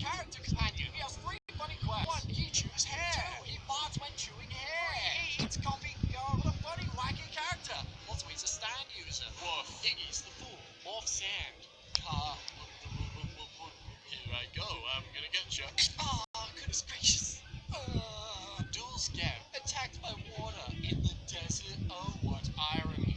character companion. He has 3 funny quests. 1. He chews hair. 2. He farts when chewing hair. 3. He eats coffee. What a funny, wacky character. Also, he's a stand user. Woof. Iggy's the fool. Morph sand. Here I go. I'm gonna get you. Oh, goodness gracious. Dual scam. Attacked by water in the desert. Oh, what irony.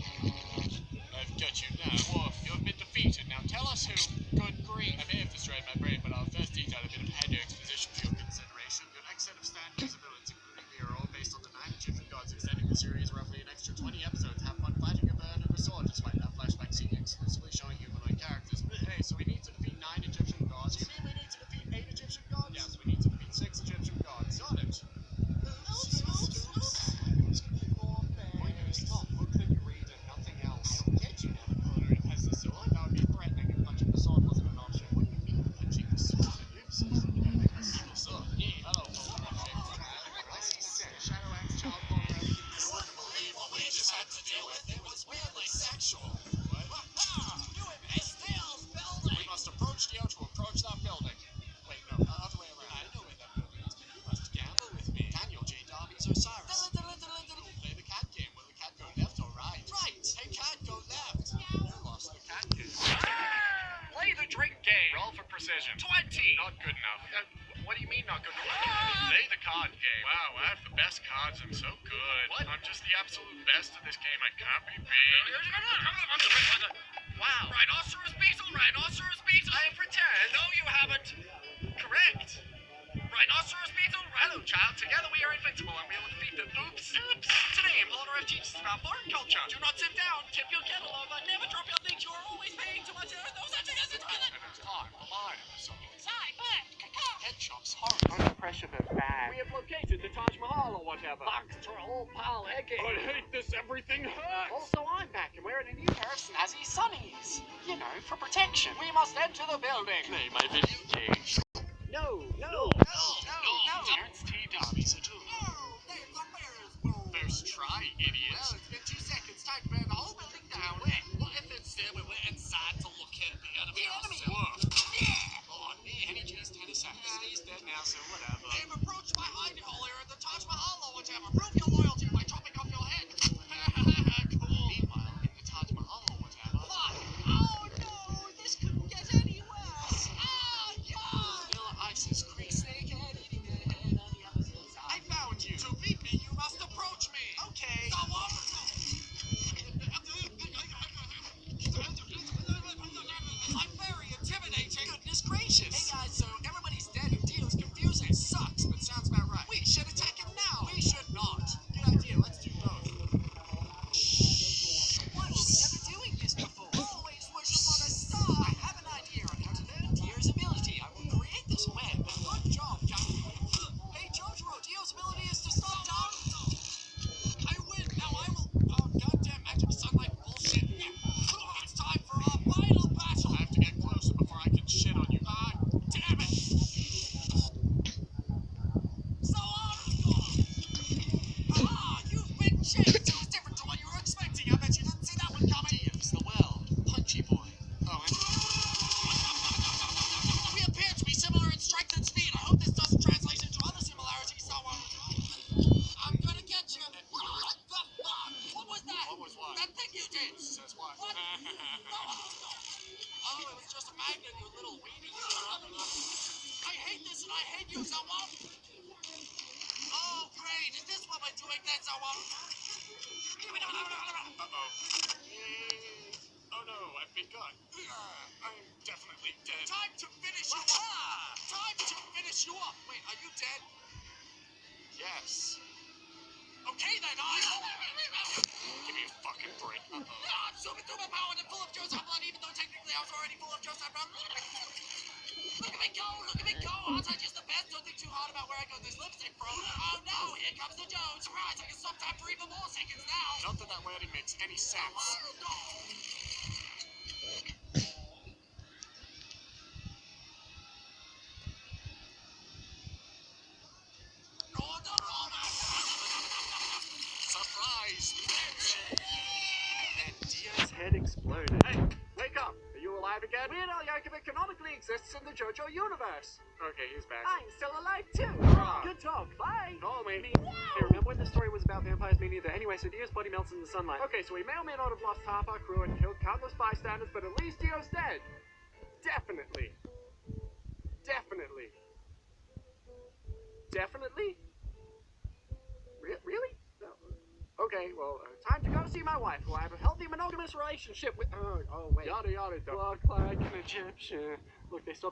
I've got you now. Woof, you have been defeated. Now tell us who. Good grief. I may have destroyed my brain, but I'll first detail a bit of head exposition for your consideration. Your next set of stand-user villains, including the hero, based on the 9 Egyptian gods, extending the series roughly an extra 20 episodes. Have fun fighting a bird and a sword, despite that flashback scene exclusively showing humanoid characters. Hey, so we need to defeat 9 Egyptian gods. You mean we need to defeat 8 Egyptian gods? Yes, we need to defeat 6 Egyptian gods. Got it. Stop. Look that you read and nothing else. I'll get you now. It has the sword. That would be threatening if punching the sword wasn't an option. What do you mean punching the sword? Hello. I see Shadow Axe child porn. You wouldn't believe what we just had to deal with. It was weirdly sexual. What? You still building. We must approach Jojo to approach that building. Wait, no, other way around. I know where that building is. You must gamble with me. Daniel J. Darby's Osiris. Play the cat game. Will the cat go left or right? Right. Hey, cat, go left. You lost the cat game. Play the drink game. Roll for precision. 20. Not good enough. What do you mean not good enough? Play the card game. Wow, I have the best cards. I'm so good. What? I'm just the absolute best at this game. I can't be beat. Wow. Rhinoceros beetle. I have pretend. No, you haven't. Correct. Rhinoceros beetle. Hello, child. Together we are invincible and we will defeat the oops. Today in Honor of teaches about foreign culture. Do not sit down. Tip your kettle over. Never drop your things. You are always paying too much. There is no such thing as a toilet. And there's time. Behind. Head chops horror. Under pressure but bad. We have located the Taj Mahal or whatever. Thanks to our old pal Eggy. I hate this. Everything hurts. Also, I'm back and wearing a new pair of snazzy sunnies. You know, for protection. We must enter the building. Play my video game. No. Terrence T. Darby's a tool. First try, idiot. Well, it's been 2 seconds. Time to burn the whole building down. Wait, what if instead we went inside to look at the enemy? Oh, and he just had a second. He's dead now, so whatever. They've approached my hiding hole here at the Taj Mahal or whatever. Prove your loyalty by chopping off your head. Cool. Meanwhile, in the Taj Mahal or whatever. Oh no, this couldn't get any worse. Still ISIS Creek snakehead eating their head on the other side. I found you. To beat me, you must approach me. Okay. I'm very intimidating. Goodness gracious. Hey guys, so everybody's dead and Dino's confusing. Sucks, but sounds about right. We should attack him now. We should not. Good idea. Let's do both. Why were we never doing this before? Always wish upon a star. I have an idea on how to learn Dio's ability. I will create this web. Good job, Captain. Hey, Jojo, Dio's ability is to stop down. I win. Now I will. Oh, goddamn magic sunlight bullshit. It's time for our final battle. I have to get closer before I can shit on you. Damn it. So you've been changed. It was different to what you were expecting. I bet you didn't see that one coming. Dio's the well. Punchy boy. Oh, and we appear to be similar in strength and speed. I hope this doesn't translate into other similarities. So I'm gonna get you. What the fuck? What was that? What was what? That thing you did. Says what? What? Oh, it was just a magnet, you little weenie. I hate this and I hate you, someone. Oh, great. Is this what we're doing then, someone? Uh-oh. Oh no, I've been gone. I'm definitely dead. Time to finish you up. Time to finish you up. Wait, are you dead? Yes. Okay then, give me a fucking break. I'm super duper powered and full of Joseph blood, even though technically I was already full of Joseph blood. Look at me go! Look at me go! Aren't I just the best? Don't think too hard about where I got this lipstick from. Oh no! Here comes the Joe! Surprise! I can stop time for even more seconds now! Not that that wording makes any sense. Surprise! And Dio's head exploded. Hey! Wake up! Are you alive? alive again. Weird Al Yankovic canonically exists in the Jojo universe. Okay, he's back. I'm still alive too. Good talk. Bye. Call me. Hey, remember when the story was about vampires? Me neither. Anyway, so Dio's body melts in the sunlight. Okay, so we may or may not have lost half our crew and killed countless bystanders, but at least Dio's dead. Definitely. Definitely. Definitely? Really? No. Okay, well, time to go see my wife, who I have a healthy monogamous relationship with. Oh, wait. Yada yada. Look like an Egyptian. Look, they still